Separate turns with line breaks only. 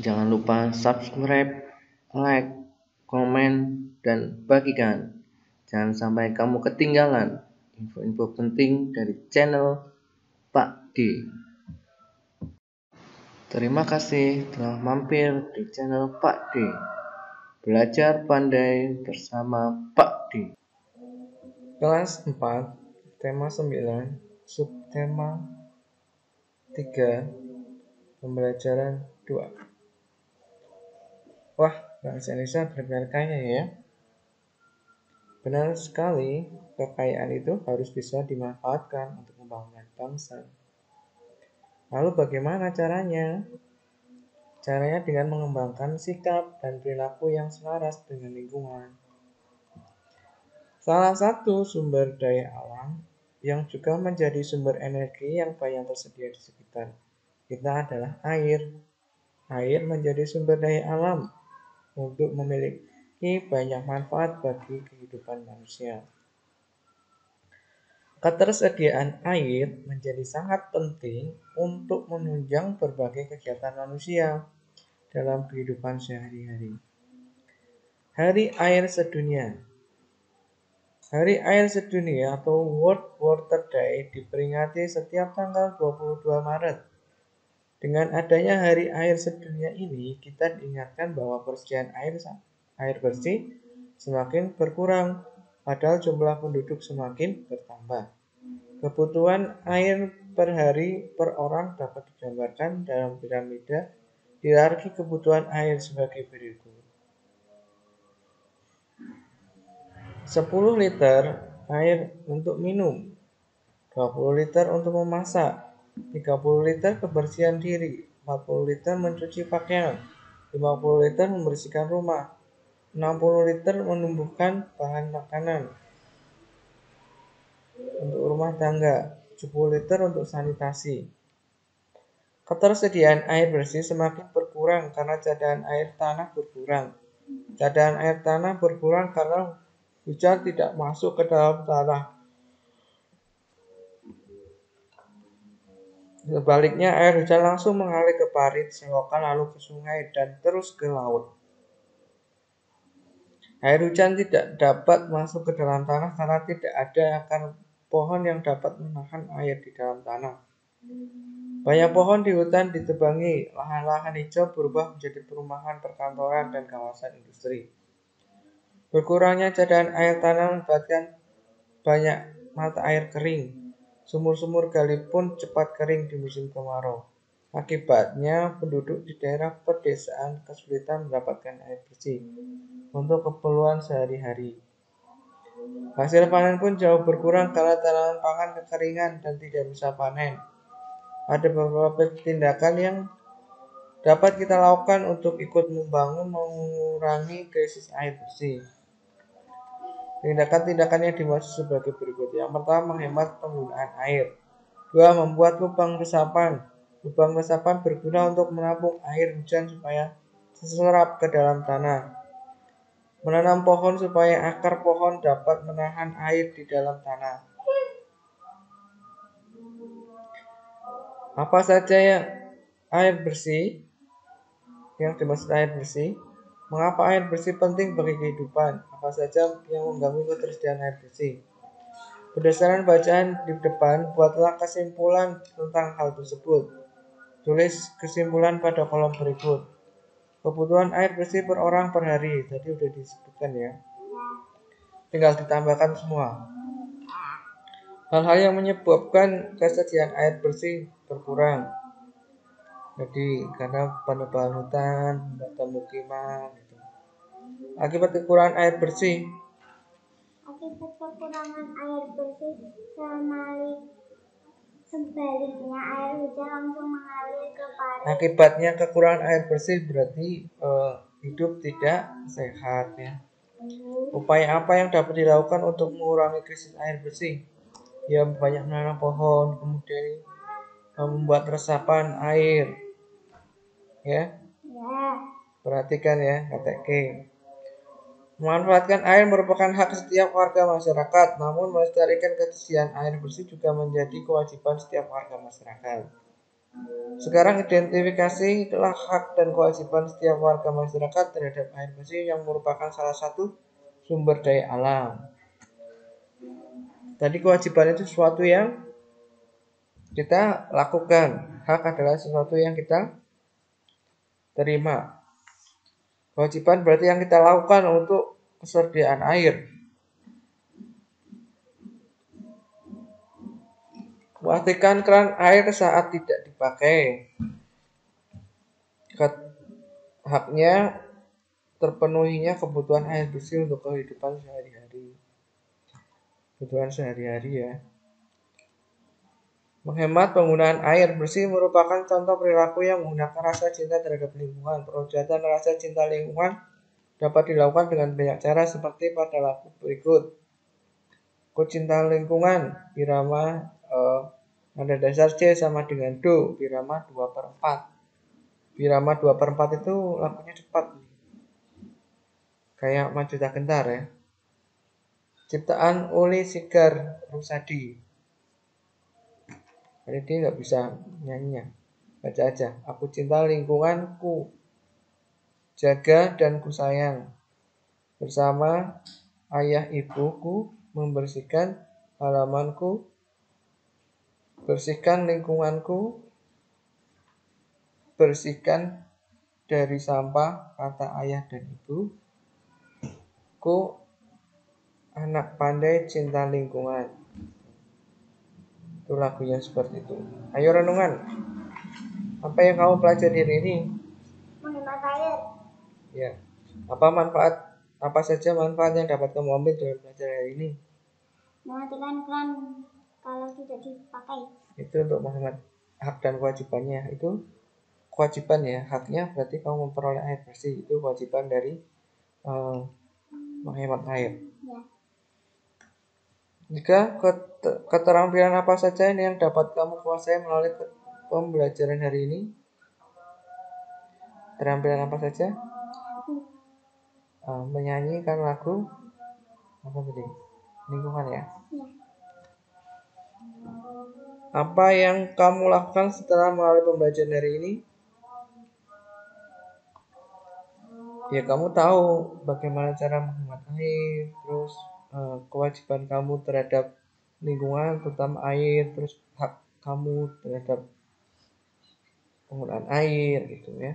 Jangan lupa subscribe, like, komen, dan bagikan. Jangan sampai kamu ketinggalan info-info penting dari channel Pak D. Terima kasih telah mampir di channel Pak D. Belajar pandai bersama Pak D.
Kelas 4, tema 9, subtema 3, pembelajaran 2. Wah, bahasa Indonesia benar-benar kaya ya. Benar sekali, kekayaan itu harus bisa dimanfaatkan untuk membangun bangsa. Lalu bagaimana caranya? Caranya dengan mengembangkan sikap dan perilaku yang selaras dengan lingkungan. Salah satu sumber daya alam yang juga menjadi sumber energi yang banyak tersedia di sekitar kita adalah air. Air menjadi sumber daya alam untuk memiliki banyak manfaat bagi kehidupan manusia. Ketersediaan air menjadi sangat penting untuk menunjang berbagai kegiatan manusia dalam kehidupan sehari-hari. Hari Air Sedunia. Hari Air Sedunia atau World Water Day diperingati setiap tanggal 22 Maret. Dengan adanya Hari Air Sedunia ini, kita diingatkan bahwa persediaan air bersih semakin berkurang, padahal jumlah penduduk semakin bertambah. Kebutuhan air per hari per orang dapat digambarkan dalam piramida hierarki kebutuhan air sebagai berikut. 10 liter air untuk minum, 20 liter untuk memasak, 30 liter kebersihan diri, 40 liter mencuci pakaian, 50 liter membersihkan rumah, 60 liter menumbuhkan bahan makanan untuk rumah tangga, 70 liter untuk sanitasi. Ketersediaan air bersih semakin berkurang karena cadangan air tanah berkurang. Cadangan air tanah berkurang karena hujan tidak masuk ke dalam tanah. Sebaliknya, air hujan langsung mengalir ke parit, selokan, lalu ke sungai, dan terus ke laut. Air hujan tidak dapat masuk ke dalam tanah karena tidak ada akar pohon yang dapat menahan air di dalam tanah. Banyak pohon di hutan ditebangi, lahan-lahan hijau berubah menjadi perumahan, perkantoran, dan kawasan industri. Berkurangnya cadangan air tanah menyebabkan banyak mata air kering. Sumur-sumur gali pun cepat kering di musim kemarau. Akibatnya, penduduk di daerah pedesaan kesulitan mendapatkan air bersih untuk keperluan sehari-hari. Hasil panen pun jauh berkurang karena tanaman pangan kekeringan dan tidak bisa panen. Ada beberapa tindakan yang dapat kita lakukan untuk ikut membangun mengurangi krisis air bersih. Tindakan-tindakan yang dimaksud sebagai berikut. Yang pertama, menghemat penggunaan air. 2. Membuat lubang resapan. Lubang resapan berguna untuk menampung air hujan supaya terserap ke dalam tanah. Menanam pohon supaya akar pohon dapat menahan air di dalam tanah. Apa saja yang air bersih? Yang dimaksud air bersih? Mengapa air bersih penting bagi kehidupan? Apa saja yang mengganggu ketersediaan air bersih? Berdasarkan bacaan di depan, buatlah kesimpulan tentang hal tersebut. Tulis kesimpulan pada kolom berikut. Kebutuhan air bersih per orang per hari. Tadi udah disebutkan ya. Tinggal ditambahkan semua. Hal-hal yang menyebabkan kesediaan air bersih berkurang. Jadi karena penebangan hutan, pemukiman gitu. Akibat kekurangan air bersih.
Akibat kekurangan air bersih sebaliknya air hujan langsung mengalir ke parit.
Akibatnya kekurangan air bersih berarti hidup tidak sehat ya. Upaya apa yang dapat dilakukan untuk mengurangi krisis air bersih? Ya, banyak menanam pohon, kemudian membuat resapan air. Ya. Perhatikan ya, KTK. Memanfaatkan air merupakan hak setiap warga masyarakat, namun melestarikan ketersediaan air bersih juga menjadi kewajiban setiap warga masyarakat. Sekarang identifikasilah hak dan kewajiban setiap warga masyarakat terhadap air bersih yang merupakan salah satu sumber daya alam. Tadi kewajiban itu sesuatu yang kita lakukan. Hak adalah sesuatu yang kita terima. Kewajiban berarti yang kita lakukan untuk kesediaan air. Matikan keran air saat tidak dipakai. Haknya terpenuhinya kebutuhan air bersih untuk kehidupan sehari-hari. Kebutuhan sehari-hari ya. Menghemat penggunaan air bersih merupakan contoh perilaku yang menggunakan rasa cinta terhadap lingkungan. Perwujudan rasa cinta lingkungan dapat dilakukan dengan banyak cara seperti pada lagu berikut. Aku cinta lingkungan, irama nada dasar C sama dengan Do, irama 2/4. Irama 2/4 itu lagunya cepat. Kayak Maju Tak Gentar ya. Ciptaan Uli Sigar Rusadi. Jadi dia nggak bisa nyanyinya. Baca aja. Aku cinta lingkunganku, jaga dan kusayang. Bersama ayah ibuku membersihkan halamanku, bersihkan lingkunganku, bersihkan dari sampah, kata ayah dan ibu. Ku anak pandai cinta lingkungan. Itu lagunya seperti itu. Ayo renungan. Apa yang kamu pelajari hari ini?
Menghemat air.
Ya. Apa saja manfaat yang dapat kamu ambil dari belajar hari ini?
Mematikan keran kalau tidak dipakai.
Itu untuk menghemat hak dan kewajibannya. Itu kewajiban ya. Haknya berarti kamu memperoleh air bersih. Itu kewajiban dari menghemat air.
Ya.
Jika keterampilan apa saja ini yang dapat kamu kuasai melalui pembelajaran hari ini? Keterampilan apa saja? Menyanyikan lagu apa tadi? Lingkungan ya. Apa yang kamu lakukan setelah melalui pembelajaran hari ini? Ya kamu tahu bagaimana cara menghemat air, terus kewajiban kamu terhadap lingkungan, terutama air, terus hak kamu terhadap penggunaan air gitu ya.